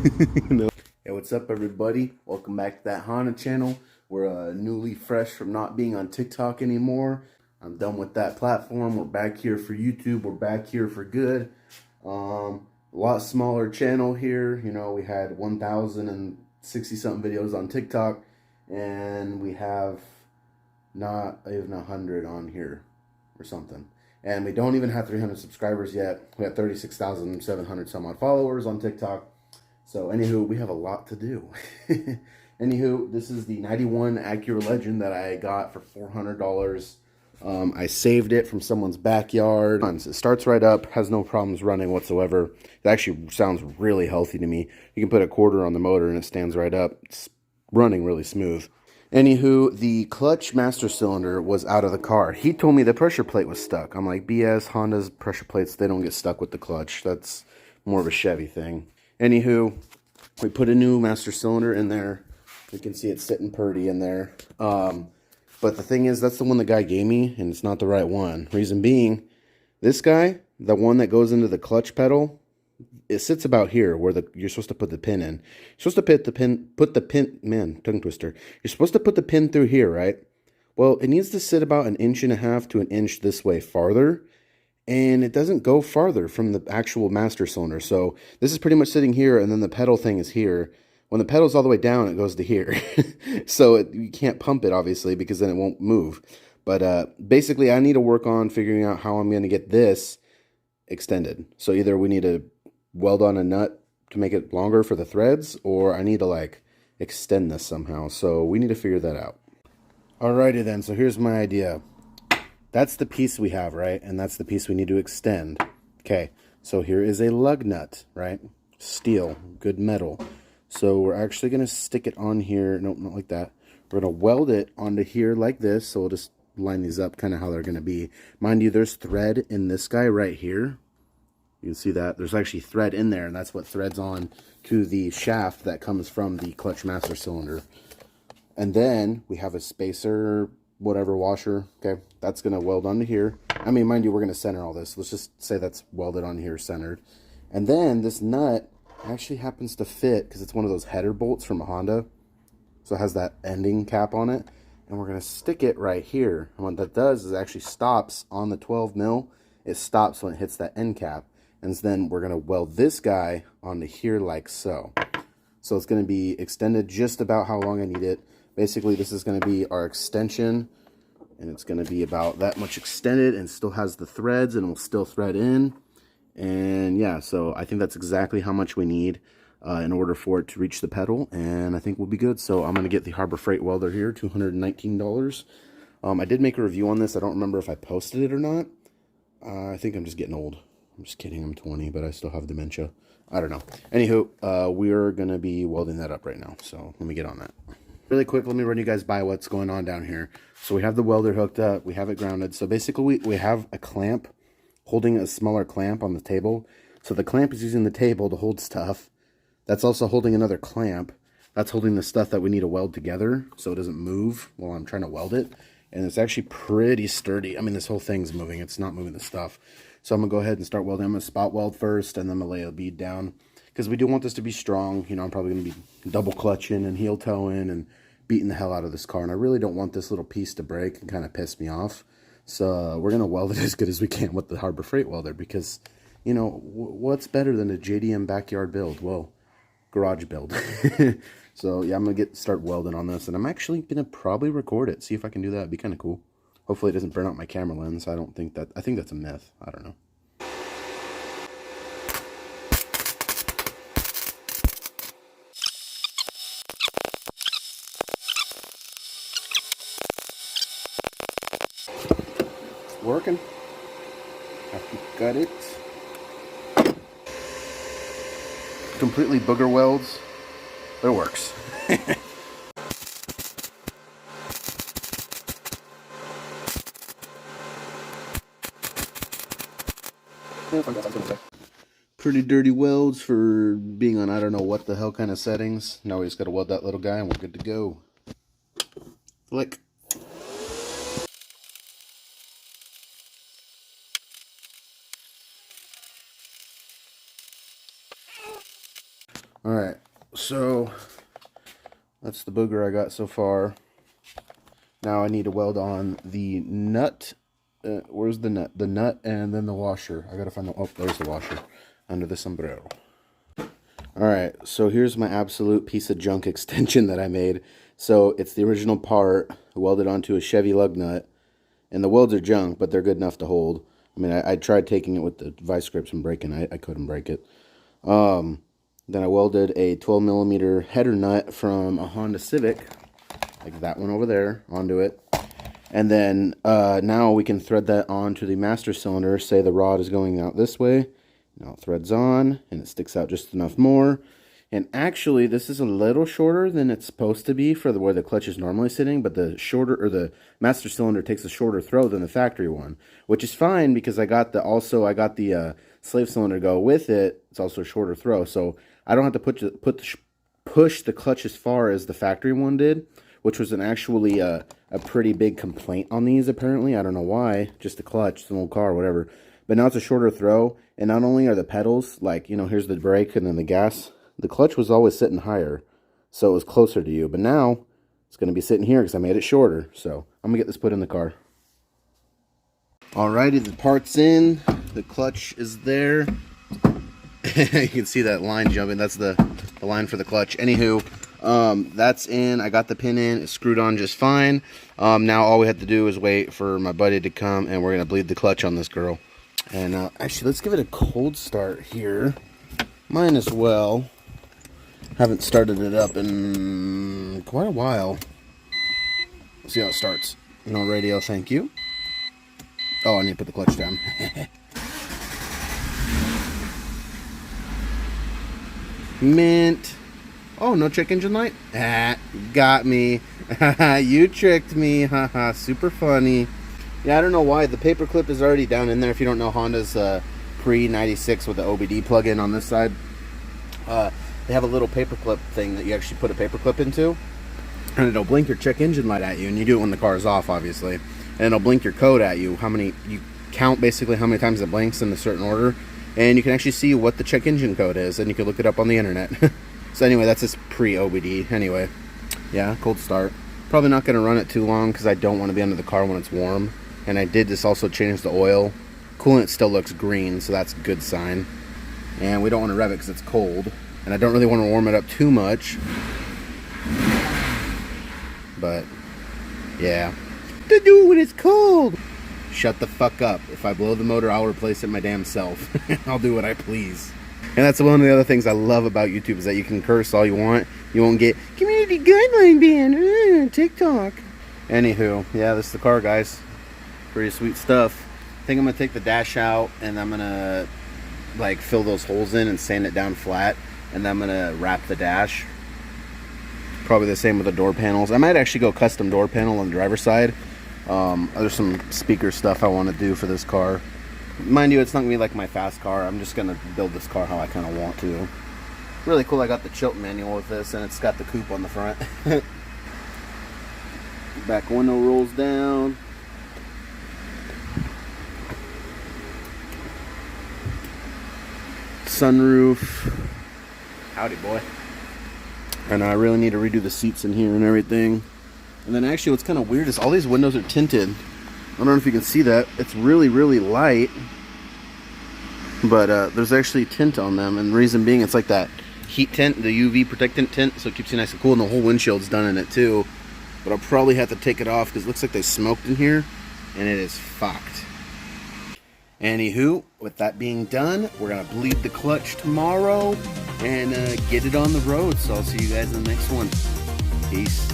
Hey, what's up, everybody? Welcome back to that Honda channel. We're newly fresh from not being on TikTok anymore. I'm done with that platform. We're back here for YouTube. We're back here for good. A lot smaller channel here. You know, we had 1,060 something videos on TikTok, and we have not even 100 on here or something. And we don't even have 300 subscribers yet. We have 36,700 some odd followers on TikTok. So, anywho, we have a lot to do. Anywho, this is the 91 Acura Legend that I got for $400. I saved it from someone's backyard. It starts right up, has no problems running whatsoever. It actually sounds really healthy to me. You can put a quarter on the motor and it stands right up. It's running really smooth. Anywho, the clutch master cylinder was out of the car. He told me the pressure plate was stuck. I'm like, BS, Honda's pressure plates, they don't get stuck with the clutch. That's more of a Chevy thing. Anywho, we put a new master cylinder in there. You can see it sitting pretty in there. But the thing is, that's the one the guy gave me, and it's not the right one. Reason being, this guy, the one that goes into the clutch pedal, it sits about here where you're supposed to put the pin in. You're supposed to put the pin, man, tongue twister. You're supposed to put the pin through here, right? Well, it needs to sit about 1.5 inches to 1 inch this way farther, and it doesn't go farther from the actual master cylinder. So this is pretty much sitting here, and then the pedal thing is here. When the pedal's all the way down, it goes to here. So you can't pump it, obviously, because then it won't move. But basically, I need to work on figuring out how I'm going to get this extended. So either we need to weld on a nut to make it longer for the threads, or I need to like extend this somehow. So we need to figure that out. Alrighty then, so here's my idea. That's the piece we have, right? And that's the piece we need to extend. Okay, so here is a lug nut, right? Steel, good metal. So we're actually going to stick it on here. Nope, not like that. We're going to weld it onto here like this. So we'll just line these up kind of how they're going to be. Mind you, there's thread in this guy right here. You can see that. There's actually thread in there, and that's what threads on to the shaft that comes from the clutch master cylinder. And then we have a spacer, whatever, washer. Okay, that's going to weld onto here. I mean, mind you, we're going to center all this. Let's just say that's welded on here, centered. And then this nut actually happens to fit because it's one of those header bolts from a Honda. So it has that ending cap on it. And we're going to stick it right here. And what that does is it actually stops on the 12 mil. It stops when it hits that end cap. And then we're going to weld this guy onto here like so. So it's going to be extended just about how long I need it. Basically, this is going to be our extension. And it's going to be about that much extended and still has the threads and will still thread in. And yeah, so I think that's exactly how much we need in order for it to reach the pedal. And I think we'll be good. So I'm going to get the Harbor Freight welder here, $219. I did make a review on this. I don't remember if I posted it or not. I think I'm just getting old. I'm just kidding. I'm 20, but I still have dementia. I don't know. Anywho, we're going to be welding that up right now. So let me get on that. Really quick, let me run you guys by what's going on down here. So we have the welder hooked up. We have it grounded. So basically, we have a clamp holding a smaller clamp on the table. So the clamp is using the table to hold stuff. That's also holding another clamp. That's holding the stuff that we need to weld together so it doesn't move while I'm trying to weld it. And it's actually pretty sturdy. I mean, this whole thing's moving. It's not moving the stuff. So I'm going to go ahead and start welding. I'm going to spot weld first, and then I'm going to lay a bead down. Because we do want this to be strong. You know, I'm probably going to be double clutching and heel toeing and beating the hell out of this car. And I really don't want this little piece to break and kind of piss me off. So we're going to weld it as good as we can with the Harbor Freight welder. Because, you know, what's better than a JDM backyard build? Well, garage build. So yeah, I'm going to start welding on this. And I'm actually going to probably record it. See if I can do that. It'd be kind of cool. Hopefully it doesn't burn out my camera lens. I think that's a myth. I don't know. It's working. Have to gut it. Completely booger welds, but it works. Pretty dirty welds for being on I don't know what the hell kind of settings. Now we just got to weld that little guy and we're good to go. Flick. Alright, so that's the booger I got so far. Now I need to weld on the nut. Where's the nut? The nut and then the washer. I gotta find the... Oh, there's the washer. Under the sombrero. Alright, so here's my absolute piece of junk extension that I made. So it's the original part welded onto a Chevy lug nut. And the welds are junk, but they're good enough to hold. I mean, I tried taking it with the vice grips and breaking it. I couldn't break it. Then I welded a 12mm header nut from a Honda Civic, like that one over there, onto it. And then now we can thread that onto the master cylinder. Say the rod is going out this way. Now it threads on, and it sticks out just enough more. And actually, this is a little shorter than it's supposed to be for where the clutch is normally sitting, but the shorter, or the master cylinder takes a shorter throw than the factory one, which is fine because I got the slave cylinder to go with it. It's also a shorter throw, so I don't have to push the clutch as far as the factory one did, which was actually a pretty big complaint on these, apparently. I don't know why, just the clutch, it's an old car, whatever. But now it's a shorter throw, and not only are the pedals, like, you know, here's the brake and then the gas, the clutch was always sitting higher, so it was closer to you. But now, it's going to be sitting here because I made it shorter. So, I'm going to get this put in the car. Alrighty, the part's in. The clutch is there. You can see that line jumping. That's the line for the clutch. Anywho, that's in. I got the pin in. It's screwed on just fine. Now all we have to do is wait for my buddy to come, and we're going to bleed the clutch on this girl. And actually, let's give it a cold start here. Might as well. Haven't started it up in quite a while. Let's see how it starts. No radio, thank you. Oh, I need to put the clutch down. Mint. Oh, no check engine light? Ah, got me. You tricked me. Haha, super funny. Yeah, I don't know why. The paper clip is already down in there. If you don't know, Honda's pre-96 with the OBD plug-in on this side. They have a little paper clip thing that you actually put a paper clip into. And it'll blink your check engine light at you. And you do it when the car is off, obviously. And it'll blink your code at you. You count basically how many times it blinks in a certain order. And you can actually see what the check engine code is. And you can look it up on the internet. So anyway, that's just pre-OBD. Anyway, yeah, cold start. Probably not going to run it too long because I don't want to be under the car when it's warm. And I did just also change the oil. Coolant still looks green, so that's a good sign. And we don't want to rev it because it's cold. And I don't really want to warm it up too much. But, yeah. To do when it's cold! Shut the fuck up. If I blow the motor, I'll replace it my damn self. I'll do what I please. And that's one of the other things I love about YouTube is that you can curse all you want. You won't get community guideline ban, TikTok. Anywho, yeah, this is the car, guys. Pretty sweet stuff. I think I'm going to take the dash out and I'm going to like fill those holes in and sand it down flat. And then I'm going to wrap the dash. Probably the same with the door panels. I might actually go custom door panel on the driver's side. There's some speaker stuff I want to do for this car. Mind you, it's not going to be like my fast car. I'm just going to build this car how I kind of want to. Really cool. I got the Chilton manual with this, and it's got the coupe on the front. Back window rolls down. Sunroof. Howdy, boy. And I really need to redo the seats in here and everything. And then actually what's kind of weird is all these windows are tinted. I don't know if you can see that. It's really, really light. But there's actually tint on them. And the reason being, it's like that heat tint, the UV protectant tint. So it keeps you nice and cool. And the whole windshield's done in it too. But I'll probably have to take it off because it looks like they smoked in here. And it is fucked. Anywho, with that being done, we're going to bleed the clutch tomorrow. And get it on the road. So I'll see you guys in the next one. Peace.